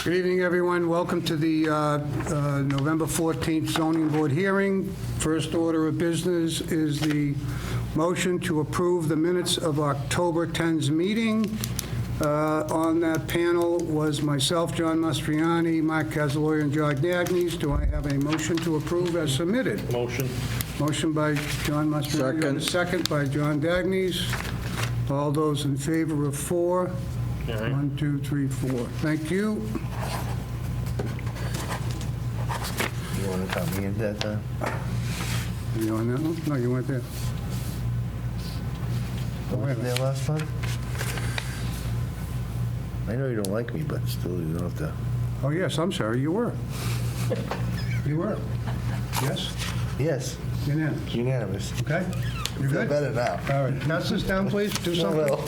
Good evening, everyone. Welcome to the November 14th zoning board hearing. First order of business is the motion to approve the minutes of October 10's meeting. On that panel was myself, John Mastriani, Mark Casalori, and John Dagnes. Do I have a motion to approve as submitted? Motion. Motion by John Mastriani. Second. Second by John Dagnes. All those in favor of 4? All right. 1, 2, 3, 4. Thank you. You want to copy in that time? Are you on that one? No, you weren't there. Wasn't there last time? I know you don't like me, but still, you don't have to. Oh, yes, I'm sorry, you were. You were. Yes? Yes, Unanimous. unanimous. Okay? You Feel good? better now. All right, pass this down, please. Do I something. will.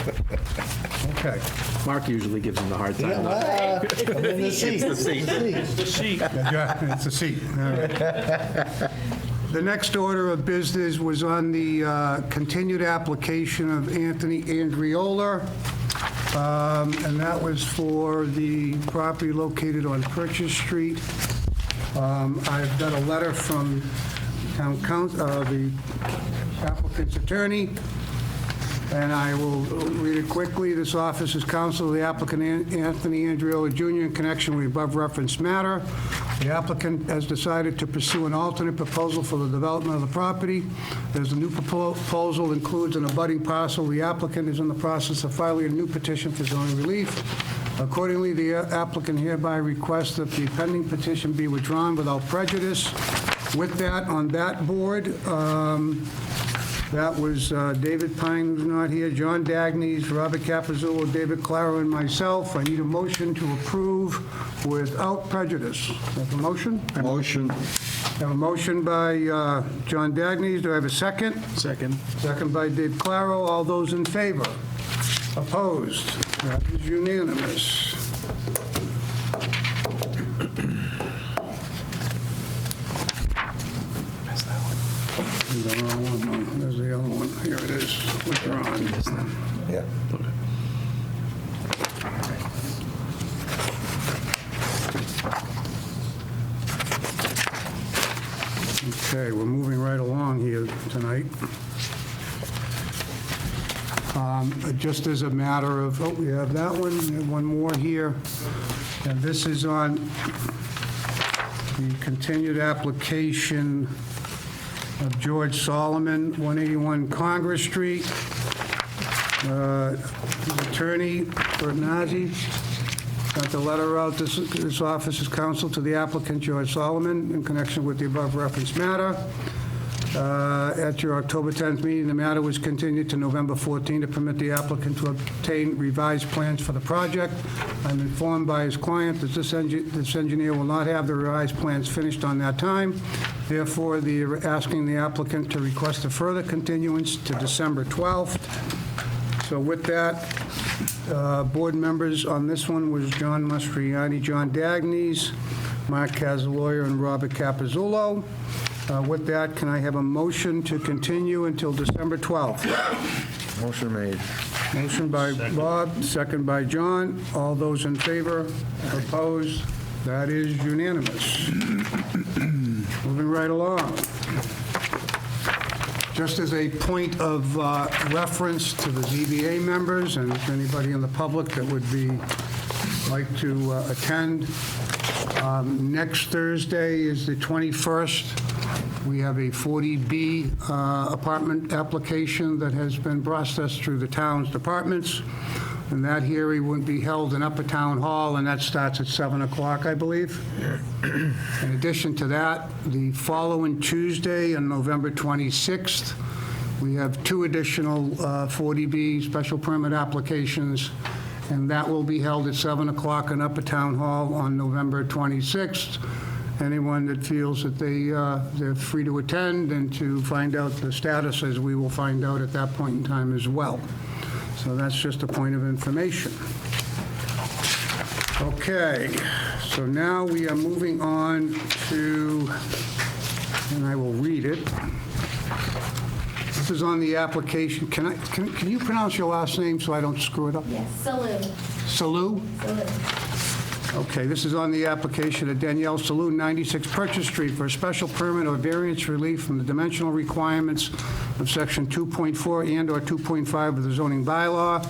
Okay. Mark usually gives him the hard Yeah, time. I'm in the seat. the seat. The seat. Yeah, it's a seat. All right. The next order of business was on the continued application of Anthony Andriola, and that was for the property located on Purchase Street. I've got a letter from town council, the applicant's attorney, and I will read it quickly. This office is counsel of the applicant Anthony Andriola Jr. in connection with the above referenced matter. The applicant has decided to pursue an alternate proposal for the development of the property. As the new proposal includes an abutting parcel, the applicant is in the process of filing a new petition for zoning relief. Accordingly, the applicant hereby requests that the pending petition be withdrawn without prejudice. With that, on that board, that was David Pine, who's not here, John Dagnes, Robert Capizzulo, David Claro, and myself. I need a motion to approve without prejudice. Have a motion? Motion. Have a motion by John Dagnes. Do I have a second? Second. Second by Dave Claro. All those in favor? Opposed? That is unanimous. The wrong one. No, there's the other one. Here it is. Withdrawn. Yeah. Okay, we're moving right along here tonight. Just as a matter of, we have that one, we have one more here, and this is on the continued application of George Solomon, 181 Congress Street. His attorney, Bertnazzi, sent the letter out. This office is counsel to the applicant, George Solomon, in connection with the above referenced matter. At your October 10th meeting, the matter was continued to November 14 to permit the applicant to obtain revised plans for the project. I'm informed by his client that this engineer will not have the revised plans finished on that time. Therefore, they're asking the applicant to request a further continuance to December 12th. So with that, board members on this one was John Mastriani, John Dagnes, Mark Casalori, and Robert Capizzulo. With that, can I have a motion to continue until December 12th? Motion made. Motion by Bob, second by John. All those in favor? Opposed? That is unanimous. Moving right along. Just as a point of reference to the ZBA members and anybody in the public that would like to attend, next Thursday is the 21st. We have a 40B apartment application that has been processed through the town's departments, and that hearing would be held in Upper Town Hall, and that starts at 7 o'clock, I believe. In addition to that, the following Tuesday, on November 26th, we have 2 additional 40B special permit applications, and that will be held at 7 o'clock in Upper Town Hall on November 26th. Anyone that feels that they're free to attend and to find out the status, as we will find out at that point in time as well. So that's just a point of information. Okay, so now we are moving on to, and I will read it. This is on the application. Can you pronounce your last name so I don't screw it up? Yes, Salou. Salou? Salou. Okay, this is on the application of Danielle Saloon, 96 Purchase Street, for a special permit or variance relief from the dimensional requirements of Section 2.4 and/or 2.5 of the zoning bylaw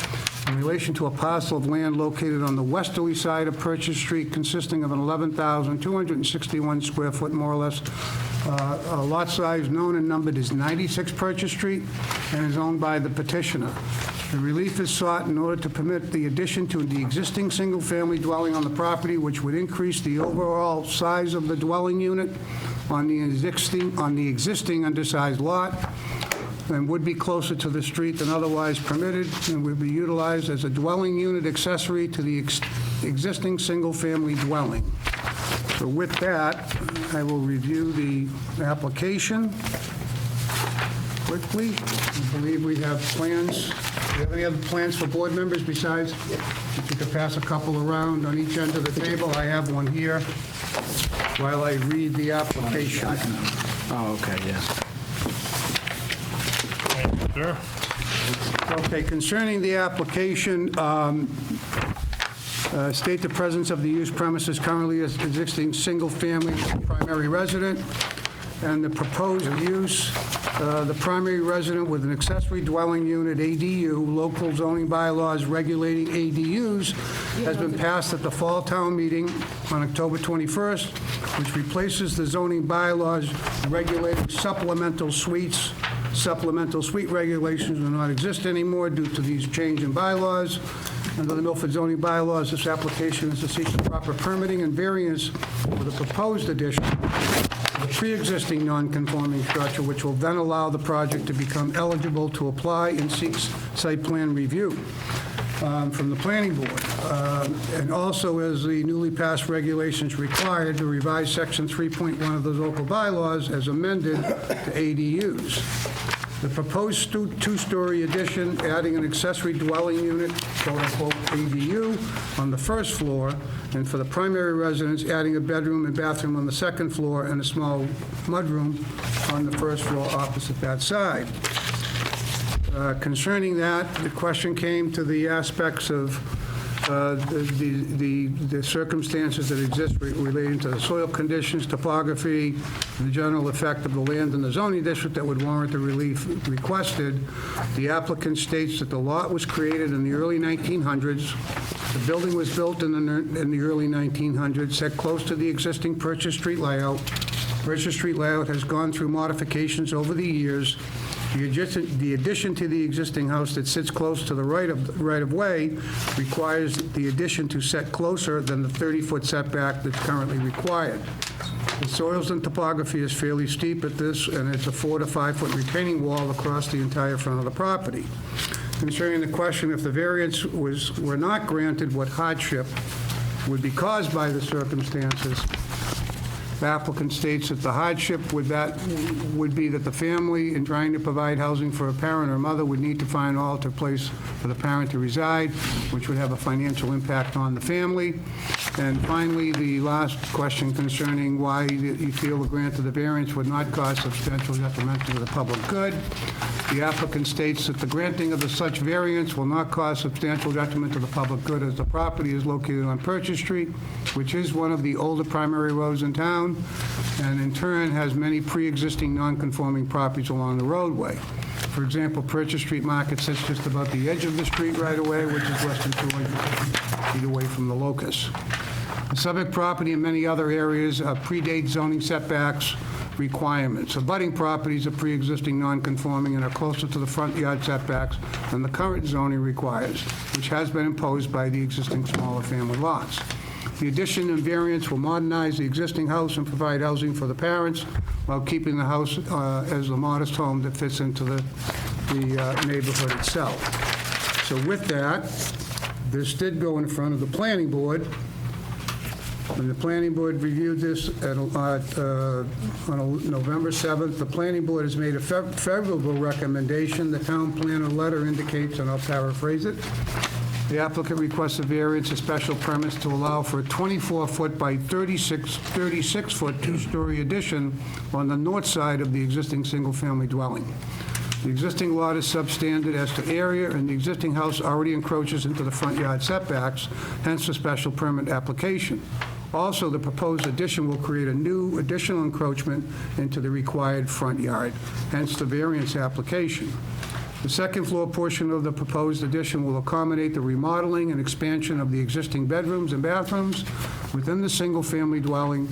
in relation to a parcel of land located on the westerly side of Purchase Street consisting of an 11,261 square foot, more or less, lot size known and numbered as 96 Purchase Street and is owned by the petitioner. The relief is sought in order to permit the addition to the existing single-family dwelling on the property, which would increase the overall size of the dwelling unit on the existing undersized lot, and would be closer to the street than otherwise permitted, and would be utilized as a dwelling unit accessory to the existing single-family dwelling. So with that, I will review the application quickly. I believe we have plans. Do you have any other plans for board members besides? If you could pass a couple around on each end of the table. I have one here while I read the application. Oh, okay, yeah. Sure. Okay, concerning the application, state the presence of the used premises currently as existing single-family primary resident, and the proposed use, the primary resident with an accessory dwelling unit, ADU, local zoning bylaws regulating ADUs, has been passed at the fall town meeting on October 21st, which replaces the zoning bylaws regulating supplemental suites. Supplemental suite regulations do not exist anymore due to these change in bylaws. Under the Milford zoning bylaws, this application is to seek the proper permitting and variance for the proposed addition of a pre-existing non-conforming structure, which will then allow the project to become eligible to apply and seek site plan review from the planning board. And also, as the newly passed regulations required, to revise Section 3.1 of the local bylaws as amended to ADUs. The proposed two-story addition, adding an accessory dwelling unit, quote-unquote ADU, on the first floor, and for the primary residence, adding a bedroom and bathroom on the second floor and a small mudroom on the first floor opposite that side. Concerning that, the question came to the aspects of the circumstances that exist relating to the soil conditions, topography, the general effect of the land in the zoning district that would warrant the relief requested. The applicant states that the lot was created in the early 1900s. The building was built in the early 1900s, set close to the existing Purchase Street layout. Purchase Street layout has gone through modifications over the years. The addition to the existing house that sits close to the right-of-way requires the addition to set closer than the 30-foot setback that's currently required. The soils and topography is fairly steep at this, and it's a 4 to 5 foot retaining wall across the entire front of the property. Concerning the question if the variance were not granted, what hardship would be caused by the circumstances, the applicant states that the hardship would be that the family, in trying to provide housing for a parent or mother, would need to find an altered place for the parent to reside, which would have a financial impact on the family. And finally, the last question concerning why you feel the grant of the variance would not cause substantial detriment to the public good. The applicant states that the granting of the such variance will not cause substantial detriment to the public good, as the property is located on Purchase Street, which is one of the older primary roads in town, and in turn has many pre-existing non-conforming properties along the roadway. For example, Purchase Street Market sits just about the edge of the street right away, which is less than 250 feet away from the locus. The subject property and many other areas predate zoning setbacks requirements. Abutting properties are pre-existing non-conforming and are closer to the front yard setbacks than the current zoning requires, which has been imposed by the existing smaller family lots. The addition and variance will modernize the existing house and provide housing for the parents while keeping the house as a modest home that fits into the neighborhood itself. So with that, this did go in front of the planning board. When the planning board reviewed this on November 7th, the planning board has made a favorable recommendation. The town planner letter indicates, and I'll paraphrase it, the applicant requests a variance, a special permit to allow for a 24-foot by 36-foot two-story addition on the north side of the existing single-family dwelling. The existing lot is substandard as to area, and the existing house already encroaches into the front yard setbacks, hence the special permit application. Also, the proposed addition will create a new additional encroachment into the required front yard, hence the variance application. The second floor portion of the proposed addition will accommodate the remodeling and expansion of the existing bedrooms and bathrooms within the single-family dwelling.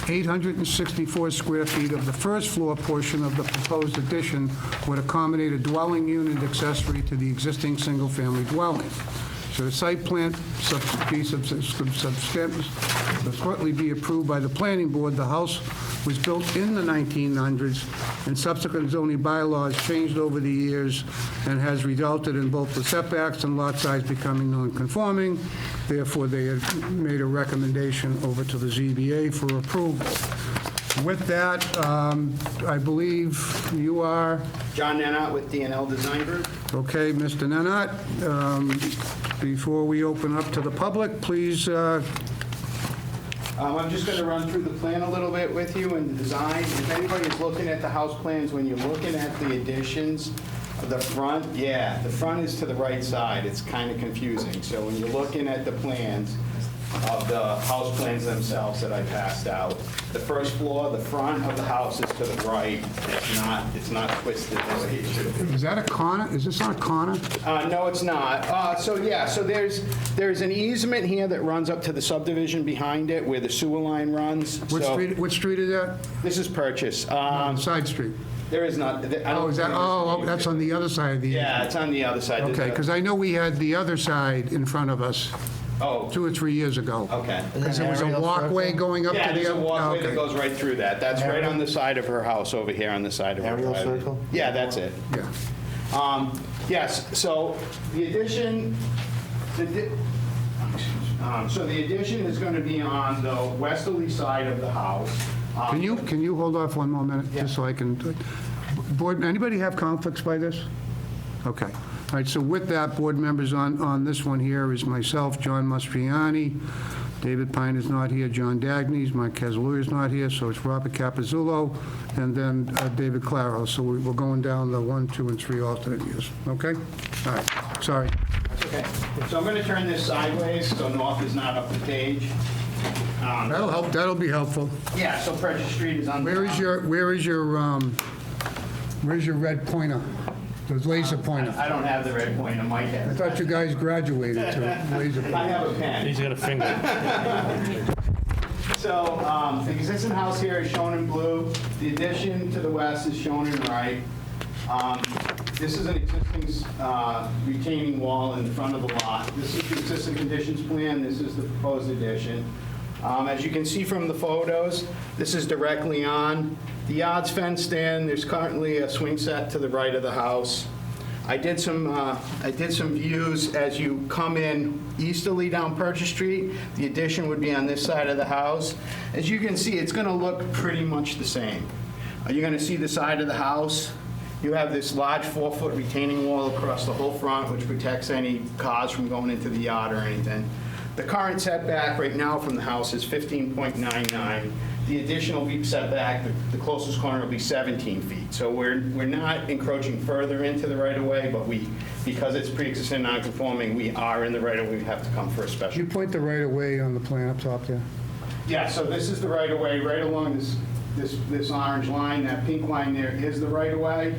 864 square feet of the first floor portion of the proposed addition would accommodate a dwelling unit accessory to the existing single-family dwelling. Should a site plan subsequently be approved by the planning board, the house was built in the 1900s, and subsequent zoning bylaws changed over the years and has resulted in both the setbacks and lot size becoming non-conforming. Therefore, they had made a recommendation over to the ZBA for approval. With that, I believe you are, John Nenot with DNL Design Group. okay, Mr. Nenot. Before we open up to the public, please, I'm just going to run through the plan a little bit with you and the design. If anybody's looking at the house plans, when you're looking at the additions, the front, the front is to the right side. It's kind of confusing. So when you're looking at the plans of the house plans themselves that I passed out, the first floor, the front of the house is to the right. It's not twisted the way it should be. is that a corner? Is this on a corner? No, it's not. So there's an easement here that runs up to the subdivision behind it where the sewer line runs. What So street is that? This is Purchase. Side street. There is not. Oh, is that, that's on the other side of the... Yeah, it's on the other side. Okay, because I know we had the other side in front of us Oh, 2 or 3 years ago. okay. Because there was a walkway going up to the... Yeah, there's a walkway that okay. goes right through that. That's right Aerial? on the side of her house over here on the side of her Aerial driveway. circle? Yeah, that's it. Yeah. Yes, so the addition, so the addition is going to be on the westerly side of the house. Can you hold off one more minute, just so I can... Board, anybody have conflicts by this? Okay. All right, so with that, board members, on this one here is myself, John Mastriani, David Pine is not here, John Dagnes, Mike Casaluna is not here, so it's Robert Capizzulo, and then David Claro. So we're going down the 1, 2, and 3 alternate years, okay? All right, sorry. Okay, so I'm going to turn this sideways so north is not up the page. That'll help, that'll be helpful. Yeah, so Purchase Street is on the... Where's your red pointer? The laser pointer? I don't have the red pointer, Mike I has. thought you guys graduated to laser I pointer. have a pen. He's got a finger. So the existing house here is shown in blue. The addition to the west is shown in right. This is an existing retaining wall in front of the lot. This is the existing conditions plan. This is the proposed addition. As you can see from the photos, this is directly on. The yard's fenced in. There's currently a swing set to the right of the house. I did some views as you come in easterly down Purchase Street. The addition would be on this side of the house. As you can see, it's going to look pretty much the same. You're going to see the side of the house. You have this large 4-foot retaining wall across the whole front, which protects any cars from going into the yard or anything. The current setback right now from the house is 15.99. The additional setback, the closest corner will be 17 feet. So we're not encroaching further into the right-of-way, but because it's pre-existing non-conforming, we are in the right-of-way. We have to come for a Can special. you point the right-of-way on the plan up top there? Yeah, so this is the right-of-way, right along this orange line. That pink line there is the right-of-way.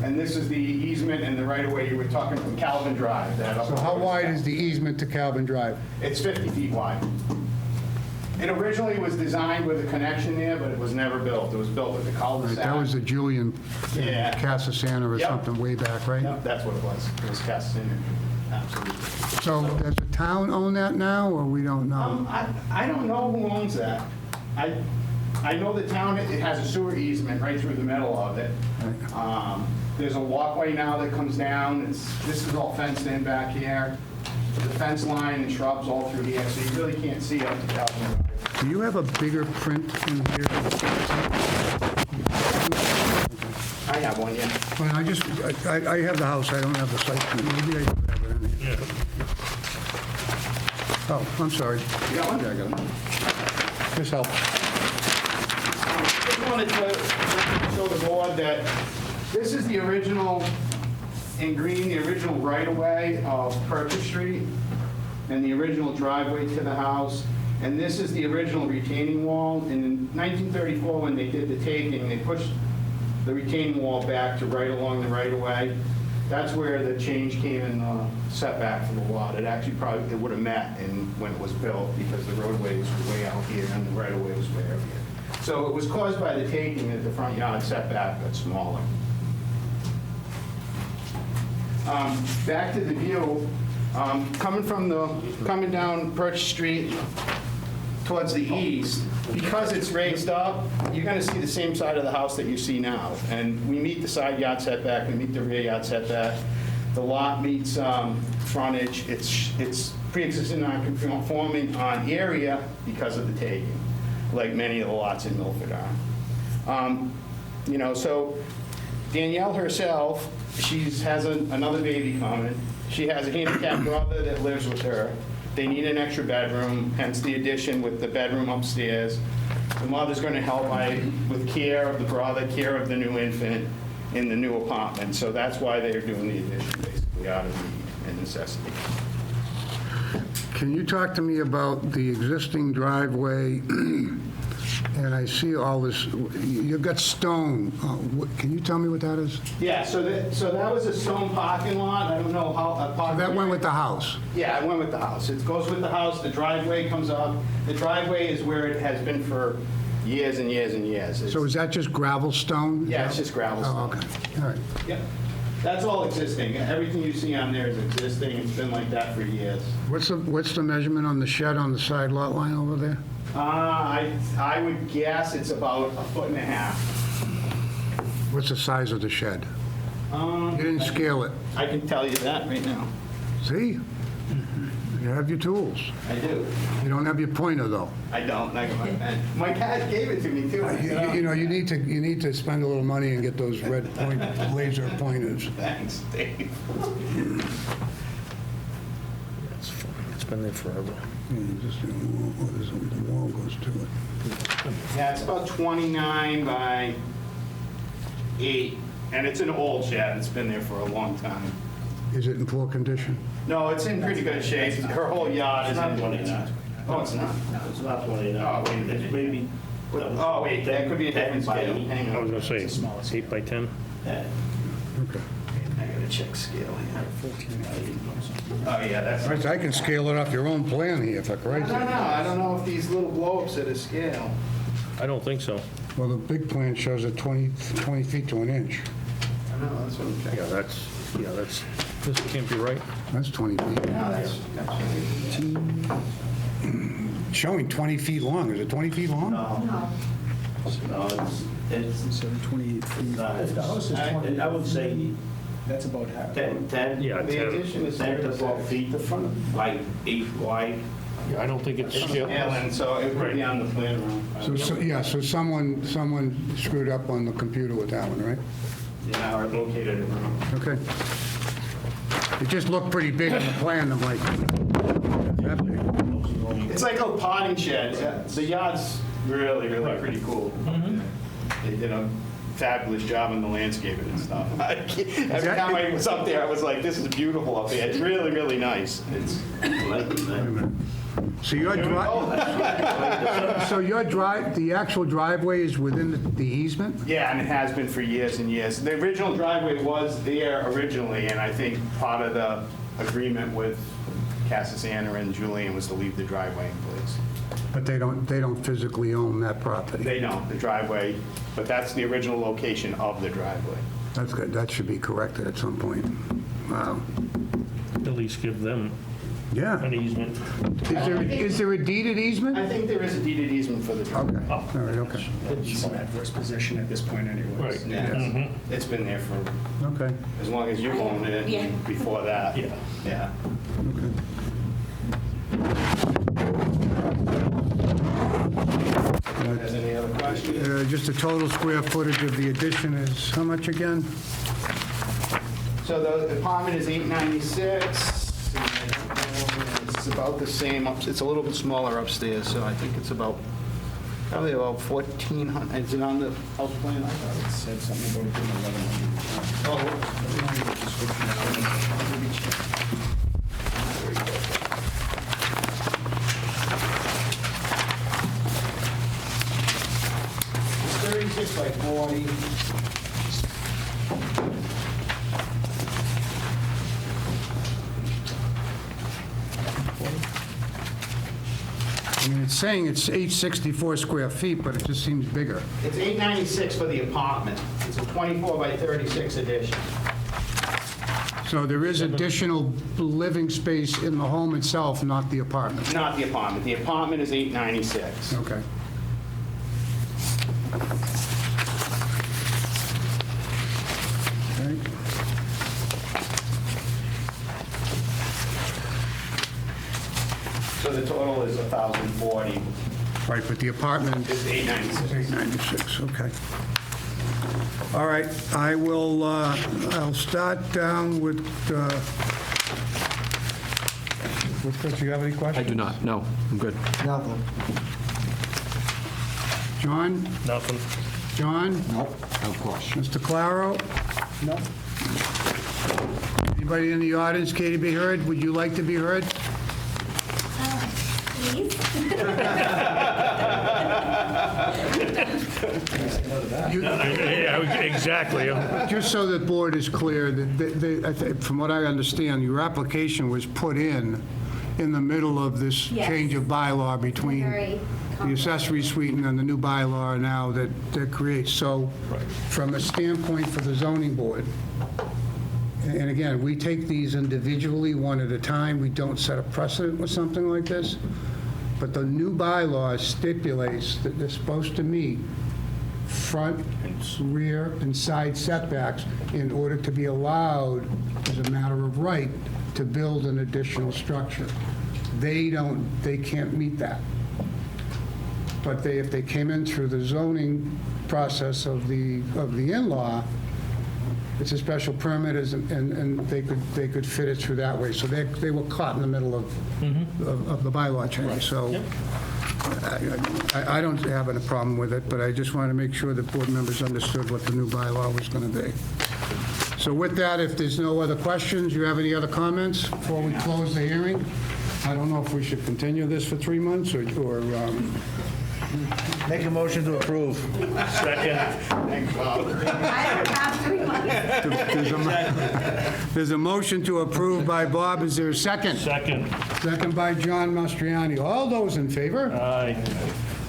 And this is the easement and the right-of-way you were talking from Calvin Drive. So how wide is the easement to Calvin Drive? It's 50 feet wide. It originally was designed with a connection there, but it was never built. It was built with the cul-de-sac. That was the Julian Yeah. Casasana or Yep. something way back, right? Yep, that's what it was. It was cast in there. Absolutely. So does the town own that now, or we don't know? I don't know who owns that. I know the town, it has a sewer easement right through the middle of it. There's a walkway now that comes down. This is all fenced in back here. The fence line and shrubs all through here, so you really can't see up to Calvin Drive. Do you have a bigger print in here? I have one, yeah. Well, I have the house, I don't have the site plan. Maybe I do have it in here. Oh, I'm sorry. You got one? Yeah, I got one. This helps. Just wanted to show the board that This is the original, in green, the original right-of-way of Purchase Street and the original driveway to the house. And this is the original retaining wall. And in 1934, when they did the taking, they pushed the retaining wall back to right along the right-of-way. That's where the change came in the setback for the lot. It actually probably, it would have met when it was built because the roadways were way out here and the right-of-way was way out here. So it was caused by the taking that the front yard setback got smaller. Back to the view, coming down Birch Street towards the east, because it's raised up, you're gonna see the same side of the house that you see now. And we meet the side yard setback, we meet the rear yard setback. The lot meets frontage, it's pre-existing non-conforming on area because of the taking, like many of the lots in Milford are. You know, so Danielle herself, has another baby coming. She has a handicapped brother that lives with her. They need an extra bedroom, hence the addition with the bedroom upstairs. The mother's going to help with care of the brother, care of the new infant in the new apartment. So that's why they're doing the addition, basically, out of need and necessity. Can you talk to me about the existing driveway? And I see all this, you've got stone. Can you tell me what that is? Yeah, so that was a stone parking lot. I don't know how. That went with the house? Yeah, it went with the house. It goes with the house. The driveway comes up. The driveway is where it has been for years and years and years. So is that just gravel stone? Yeah, it's just gravel Oh, stone. okay, all right. Yep. That's all existing. Everything you see on there is existing. It's been like that for years. What's the measurement on the shed on the side lot line over there? I would guess it's about 1.5 feet. What's the size of the shed? You didn't scale it. I can tell you that right now. See? You have your tools. I do. You don't have your pointer, though. I don't. I got my pen. My cat gave it to me, too. You know, you need to spend a little money and get those red laser pointers. Thanks, Dave. It's fine. It's been there forever. The wall goes to it. Yeah, it's about 29 by 8, and it's an old shed. It's been there for a long time. Is it in poor condition? No, it's in pretty good shape. Her whole yard is It's not in... 29. Oh, it's not? It's not 29. Oh, wait a minute. It's maybe. Oh, wait, that could be a different 10 by scale. 8. Hang I on. was going to say, 8 by 10? Yeah. Okay. I gotta check scale here. Oh, yeah, that's... All right, I can scale it off your own plan here, for Christ's No, sake. no, I don't know if these little blow-ups are to scale. I don't think so. Well, the big plan shows it 20 feet to an inch. I know, that's what I'm checking. Yeah, that's, this can't be right. That's 20 feet. No, that's... Showing 20 feet long. Is it 20 feet long? No, it's. So 28 feet. If the house is 20. I would say That's about half. 10. Yeah, The 10. addition is 10 to 12 36. feet, the front, like 8 wide. Yeah, I don't think it's scaled. Scaling, so it would be on the plan room. So someone screwed up on the computer with that one, right? Yeah, or located it wrong. Okay. It just looked pretty big on the plan, I'm like, that big. It's like a potting shed. The yard's really, really pretty cool. They did a fabulous job on the landscaping and stuff. Every time I was up there, I was like, this is beautiful up here. It's really, really nice. It's, So your the actual driveway is within the easement? yeah, and it has been for years and years. The original driveway was there originally, and I think part of the agreement with Cassisana and Julian was to leave the driveway in place. But they don't physically own that property? They don't, the driveway, but that's the original location of the driveway. That's good, that should be corrected at some point. Wow. At least give them Yeah. an easement. Is there a deeded easement? I think there is a deeded easement for the driveway. Okay, all right, okay, It's an adverse position at this point anyways. Right. Yeah, it's been there for okay. as long as you've owned it, Yeah. and before that. Yeah. Yeah. Has any other questions? Just the total square footage of the addition is how much again? So the apartment is 896. It's about the same, it's a little bit smaller upstairs, so I think it's about Probably about 1,400. Is it on the house plan? It said something about it being 36 by 40. I mean, it's saying it's 864 square feet, but it just seems bigger. It's 896 for the apartment. It's a 24 by 36 addition. So there is additional living space in the home itself, not the apartment. Not the apartment. The apartment is 896. Okay. Okay. So the total is 1,040. Right, but the apartment It's 896. 896, okay. All right, I will, I'll start down with Chris, you have any I questions? do not, no, I'm good. Nothing. John? Nothing. John? Nope. Of course. Mr. Claro? No. Anybody in the audience care to be heard? Would you like to be heard? Please? Yeah, exactly. Just so the board is clear, from what I understand, your application was put in the middle of this Yes. change of bylaw between Very the accessory suite and then the new bylaw now that creates. So from a standpoint for the zoning board, and again, we take these individually, one at a time. We don't set a precedent with something like this. But the new bylaw stipulates that they're supposed to meet front, rear, and side setbacks in order to be allowed, as a matter of right, to build an additional structure. They can't meet that. But if they came in through the zoning process of the in-law, it's a special permit, and they could fit it through that way. So they were caught in the middle of the bylaw change. So I don't have a problem with it, but I just want to make sure that board members understood what the new bylaw was going to be. So with that, if there's no other questions, you have any other comments before we close the hearing? I don't know if we should continue this for 3 months or Make a motion to approve. Second. I don't have 3 months. there's a motion to approve by Bob. Is there a second? Second. Second by John Mastriani. All those in favor? Aye.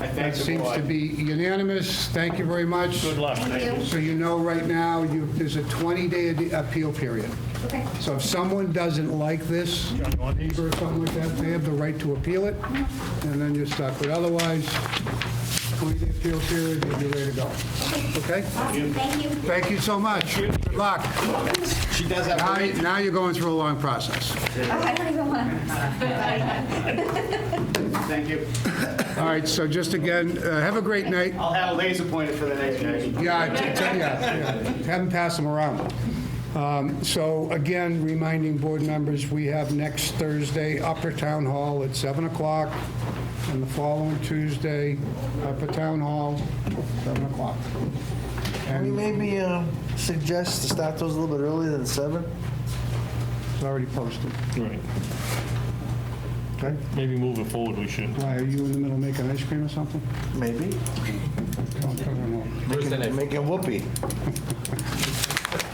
I That thank the seems to board. be unanimous. Thank you very much. Good luck. Thank you. So you know right now, there's a 20-day appeal period. Okay. So if someone doesn't like this, neighbor or something like that, they have the right to appeal it, and then you're stuck. But otherwise, 20-day appeal period, you'll be ready to go. Okay? Awesome. Thank you. Thank you so much. Good luck. She does have Now to now you're going through a long process. I don't even want to. Thank you. All right, so just again, have a great night. I'll have a laser pointer for the next meeting. Yeah, have them pass them around. So again, reminding board members, we have next Thursday, Upper Town Hall at 7 o'clock, and the following Tuesday, Upper Town Hall, 7 o'clock. Can we And maybe suggest to start those a little bit earlier than 7? it's already posted. Right. Okay? Maybe moving forward, we should. Why, are you in the middle making ice cream or something? Maybe. Making whoopee.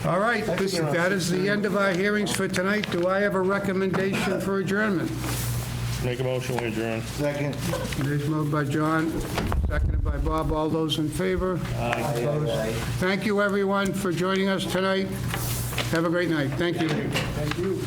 All right, that is the end of our hearings for tonight. Do I have a recommendation for adjournment? Make a motion, we adjourn. Second. It is moved by John, seconded by Bob. All those in favor? Opposed? Thank you, everyone, for joining us tonight. Have a great night. Thank you. Thank you.